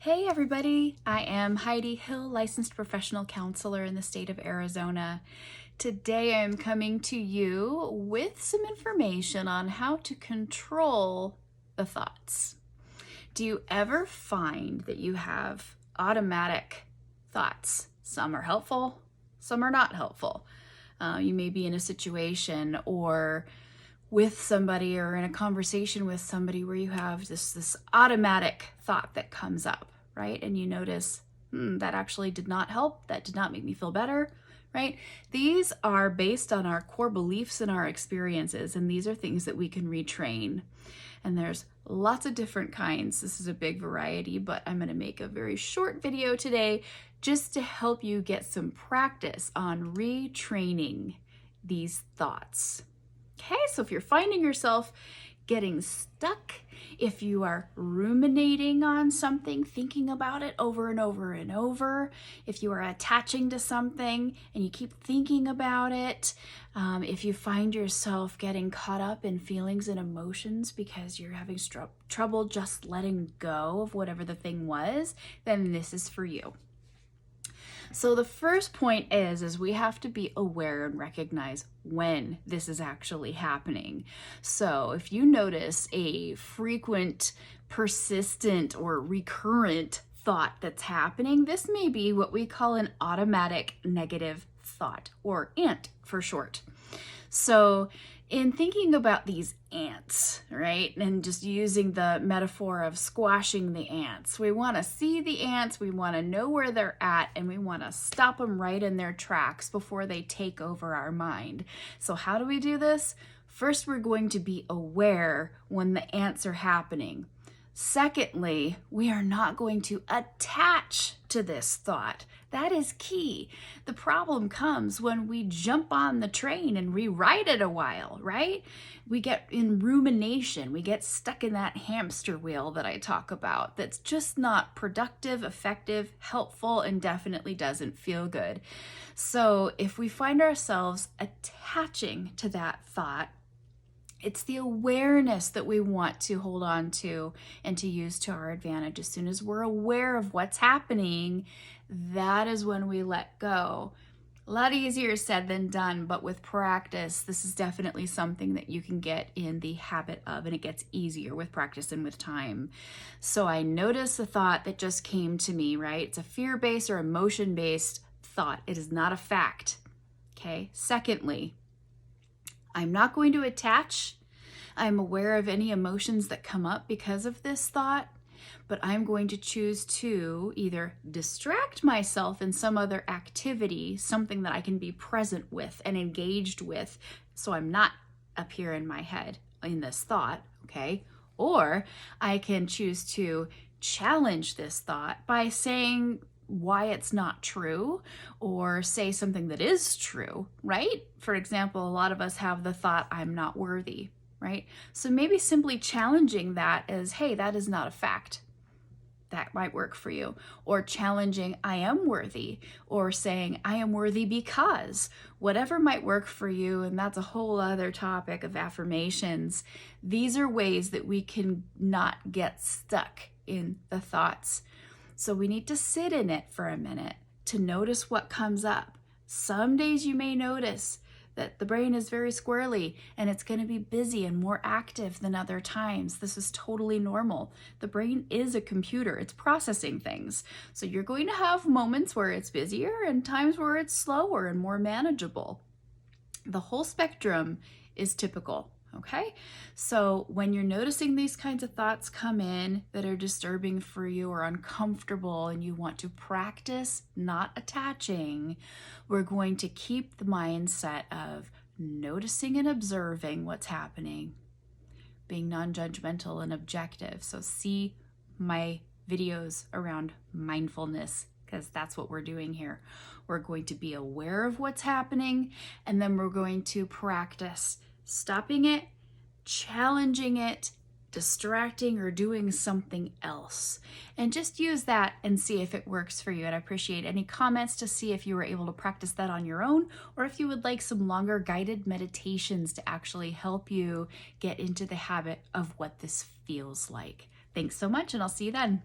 Hey everybody, I am Heidi Hill, licensed professional counselor in the state of Arizona. Today I'm coming to you with some information on how to control the thoughts. Do you ever find that you have automatic thoughts? Some are helpful, some are not helpful. You may be in a situation or with somebody or in a conversation with somebody where you have this automatic thought that comes up, right? And you notice, that actually did not help. That did not make me feel better, right? These are based on our core beliefs and our experiences, and these are things that we can retrain. And there's lots of different kinds. This is a big variety, but I'm going to make a very short video today just to help you get some practice on retraining these thoughts. Okay, so if you're finding yourself getting stuck, if you are ruminating on something, thinking about it over and over and over, if you are attaching to something and you keep thinking about it, if you find yourself getting caught up in feelings and emotions because you're having trouble just letting go of whatever the thing was, then this is for you. So the first point is we have to be aware and recognize when this is actually happening. So if you notice a frequent, persistent, or recurrent thought that's happening, this may be what we call an automatic negative thought, or ANT for short. So in thinking about these ants, right, and just using the metaphor of squashing the ants, we want to see the ants, we want to know where they're at, and we want to stop them right in their tracks before they take over our mind. So how do we do this? First, we're going to be aware when the ants are happening. Secondly, we are not going to attach to this thought. That is key. The problem comes when we jump on the train and we ride it a while, right? We get in rumination. We get stuck in that hamster wheel that I talk about that's just not productive, effective, helpful, and definitely doesn't feel good. So if we find ourselves attaching to that thought, it's the awareness that we want to hold on to and to use to our advantage. As soon as we're aware of what's happening, that is when we let go. A lot easier said than done, but with practice, this is definitely something that you can get in the habit of, and it gets easier with practice and with time. So I notice a thought that just came to me, right? It's a fear-based or emotion-based thought. It is not a fact, okay? Secondly, I'm not going to attach. I'm aware of any emotions that come up because of this thought, but I'm going to choose to either distract myself in some other activity, something that I can be present with and engaged with, so I'm not up here in my head in this thought, okay? Or I can choose to challenge this thought by saying why it's not true, or say something that is true, right? For example, a lot of us have the thought, I'm not worthy, right? So maybe simply challenging that as, hey, that is not a fact. That might work for you. Or challenging, I am worthy, or saying, I am worthy because, whatever might work for you, and that's a whole other topic of affirmations. These are ways that we can not get stuck in the thoughts. So we need to sit in it for a minute to notice what comes up. Some days you may notice that the brain is very squirrely and it's going to be busy and more active than other times. This is totally normal. The brain is a computer. It's processing things. So you're going to have moments where it's busier and times where it's slower and more manageable. The whole spectrum is typical. Okay, so when you're noticing these kinds of thoughts come in that are disturbing for you or uncomfortable and you want to practice not attaching, we're going to keep the mindset of noticing and observing what's happening, being non-judgmental and objective. So see my videos around mindfulness, because that's what we're doing here. We're going to be aware of what's happening, and then we're going to practice stopping it, challenging it, distracting, or doing something else. And just use that and see if it works for you. And I appreciate any comments to see if you were able to practice that on your own, or if you would like some longer guided meditations to actually help you get into the habit of what this feels like. Thanks so much, and I'll see you then.